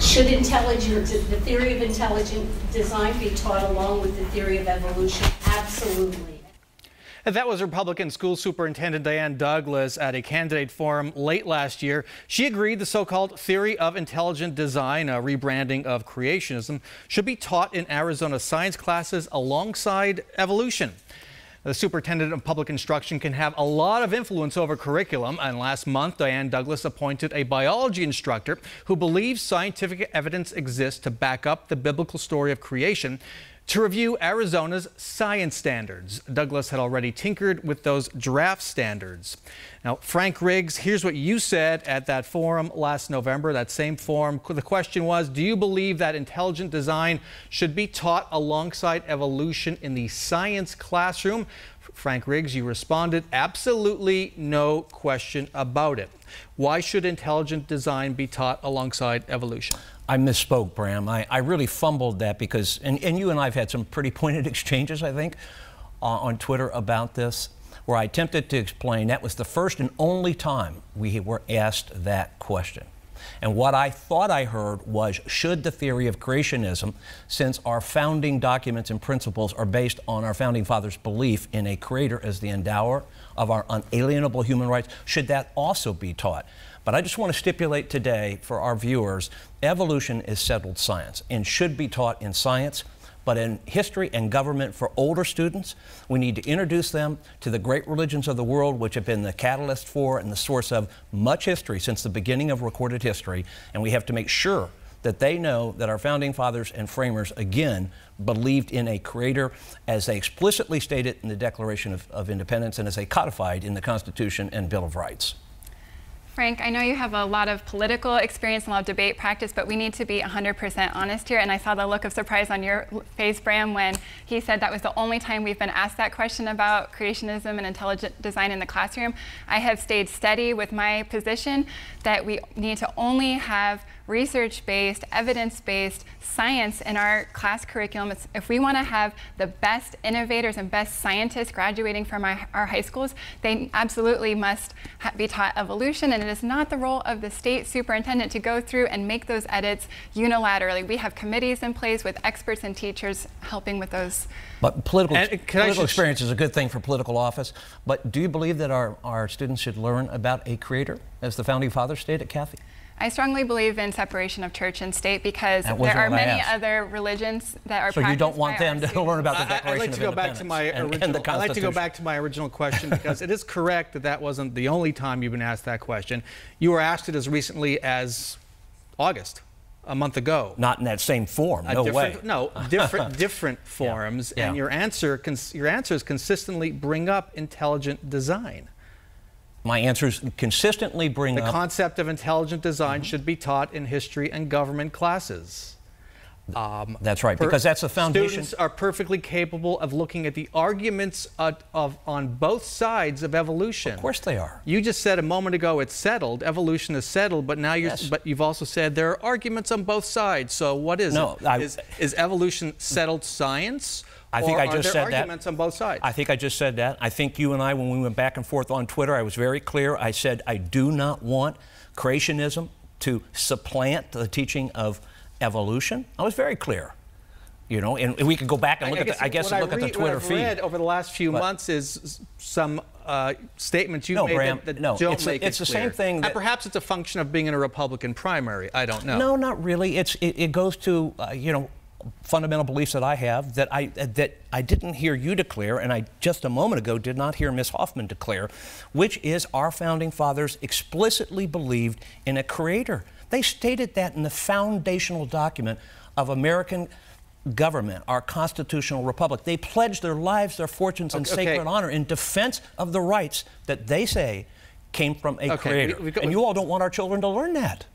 Should the theory of intelligent design be taught along with the theory of evolution? Absolutely. And that was Republican School Superintendent Diane Douglas at a candidate forum late last year. She agreed the so-called theory of intelligent design, a rebranding of creationism, should be taught in Arizona science classes alongside evolution. The superintendent of public instruction can have a lot of influence over curriculum, and last month Diane Douglas appointed a biology instructor who believes scientific evidence exists to back up the biblical story of creation to review Arizona's science standards. Douglas had already tinkered with those draft standards. Now, Frank Riggs, here's what you said at that forum last November, that same forum. The question was, do you believe that intelligent design should be taught alongside evolution in the science classroom? Frank Riggs, you responded, absolutely no question about it. Why should intelligent design be taught alongside evolution? I misspoke, Bram. I really fumbled that because, and you and I have had some pretty pointed exchanges, I think, on Twitter about this, where I attempted to explain that was the first and only time we were asked that question. And what I thought I heard was, should the theory of creationism, since our founding documents and principles are based on our founding fathers' belief in a creator as the endower of our unalienable human rights, should that also be taught? But I just want to stipulate today for our viewers, evolution is settled science and should be taught in science. But in history and government for older students, we need to introduce them to the great religions of the world, which have been the catalyst for and the source of much history since the beginning of recorded history. And we have to make sure that they know that our founding fathers and framers, again, believed in a creator as they explicitly stated in the Declaration of Independence and as they codified in the Constitution and Bill of Rights. Frank, I know you have a lot of political experience and a lot of debate practice, but we need to be 100% honest here. And I saw the look of surprise on your face, Bram, when he said that was the only time we've been asked that question about creationism and intelligent design in the classroom. I have stayed steady with my position that we need to only have research-based, evidence-based science in our class curriculum. If we want to have the best innovators and best scientists graduating from our high schools, they absolutely must be taught evolution, and it is not the role of the state superintendent to go through and make those edits unilaterally. We have committees in place with experts and teachers helping with those. But political experience is a good thing for political office, but do you believe that our students should learn about a creator, as the founding fathers stated, Kathy? I strongly believe in separation of church and state because there are many other religions that are practiced. So you don't want them to learn about the Declaration of Independence and the Constitution? I'd like to go back to my original question because it is correct that that wasn't the only time you've been asked that question. You were asked it as recently as August, a month ago. Not in that same form, no way. No, different forums, and your answers consistently bring up intelligent design. My answers consistently bring up... The concept of intelligent design should be taught in history and government classes. That's right, because that's the foundation. Students are perfectly capable of looking at the arguments on both sides of evolution. Of course they are. You just said a moment ago it's settled, evolution is settled, but now you've also said there are arguments on both sides. So what is it? Is evolution settled science? I think I just said that. Arguments on both sides? I think I just said that. I think you and I, when we went back and forth on Twitter, I was very clear. I said I do not want creationism to supplant the teaching of evolution. I was very clear. You know, and we could go back and look at the Twitter feed. What I've read over the last few months is some statements you've made that don't make it clear. It's the same thing. And perhaps it's a function of being in a Republican primary. I don't know. No, not really. It goes to you know, fundamental beliefs that I have that I didn't hear you declare, and I just a moment ago did not hear Ms. Hoffman declare, which is our founding fathers explicitly believed in a creator. They stated that in the foundational document of American government, our constitutional republic. They pledged their lives, their fortunes, and sacred honor in defense of the rights that they say came from a creator. And you all don't want our children to learn that.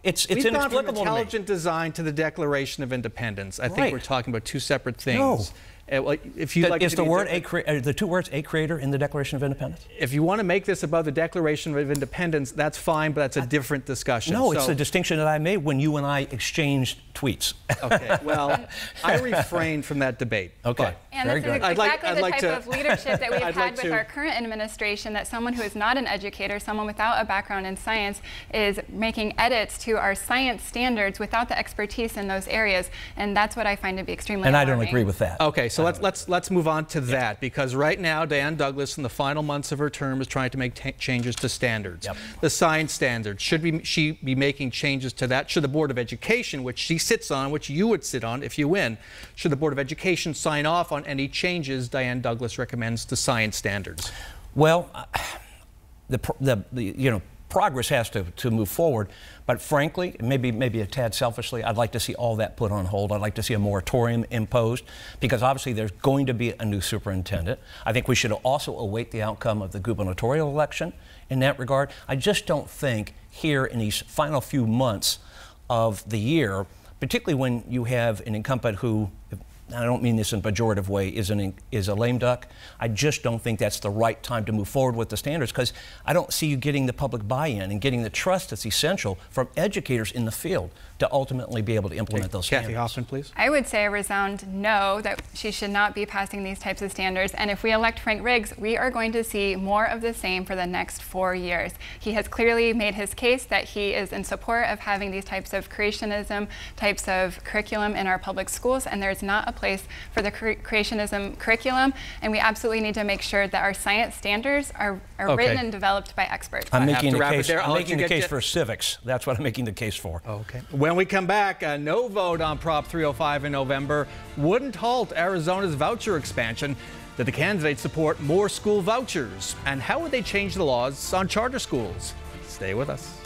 It's inexplicable gone from intelligent design to the Declaration of Independence. I think we're talking about two separate things. If you like, is the two words "a creator" in the Declaration of Independence? If you want to make this above the Declaration of Independence, that's fine, but that's a different discussion. No, it's the distinction that I made when you and I exchanged tweets. Okay, well, I refrained from that debate. Okay, and very this is good. exactly the type of leadership that we've had with our current administration, that someone who is not an educator, someone without a background in science, is making edits to our science standards without the expertise in those areas, and that's what I find to be extremely alarming. And I don't agree with that. Okay, so let's move on to that, because right now Diane Douglas, in the final months of her term, is trying to make changes to standards. Yep. The science standards, she be making changes to that? Should the Board of Education, which she sits on, which you would sit on if you win, should the Board of Education sign off on any changes Diane Douglas recommends to science standards? Well, progress has to move forward, but frankly, maybe a tad selfishly, I'd like to see all that put on hold. I'd like to see a moratorium imposed, because obviously there's going to be a new superintendent. I think we should also await the outcome of the gubernatorial election in that regard. I just don't think here in these final few months of the year, particularly when you have an incumbent who, I don't mean this in a pejorative way, is a lame duck. I just don't think that's the right time to move forward with the standards, because I don't see you getting the public buy-in and getting the trust that's essential from educators in the field to ultimately be able to implement those standards. Kathy Hoffman, please. I would say a resound no, that she should not be passing these types of standards. And if we elect Frank Riggs, we are going to see more of the same for the next 4 years. He has clearly made his case that he is in support of having these types of creationism, types of curriculum in our public schools, and there's not a place for the creationism curriculum. And we absolutely need to make sure that our science standards are written and developed by experts. I'm making the case for civics. That's what I'm making the case for. Okay. When we come back, a no vote on Prop 305 in November wouldn't halt Arizona's voucher expansion. Did the candidates support more school vouchers? And how would they change the laws on charter schools? Stay with us.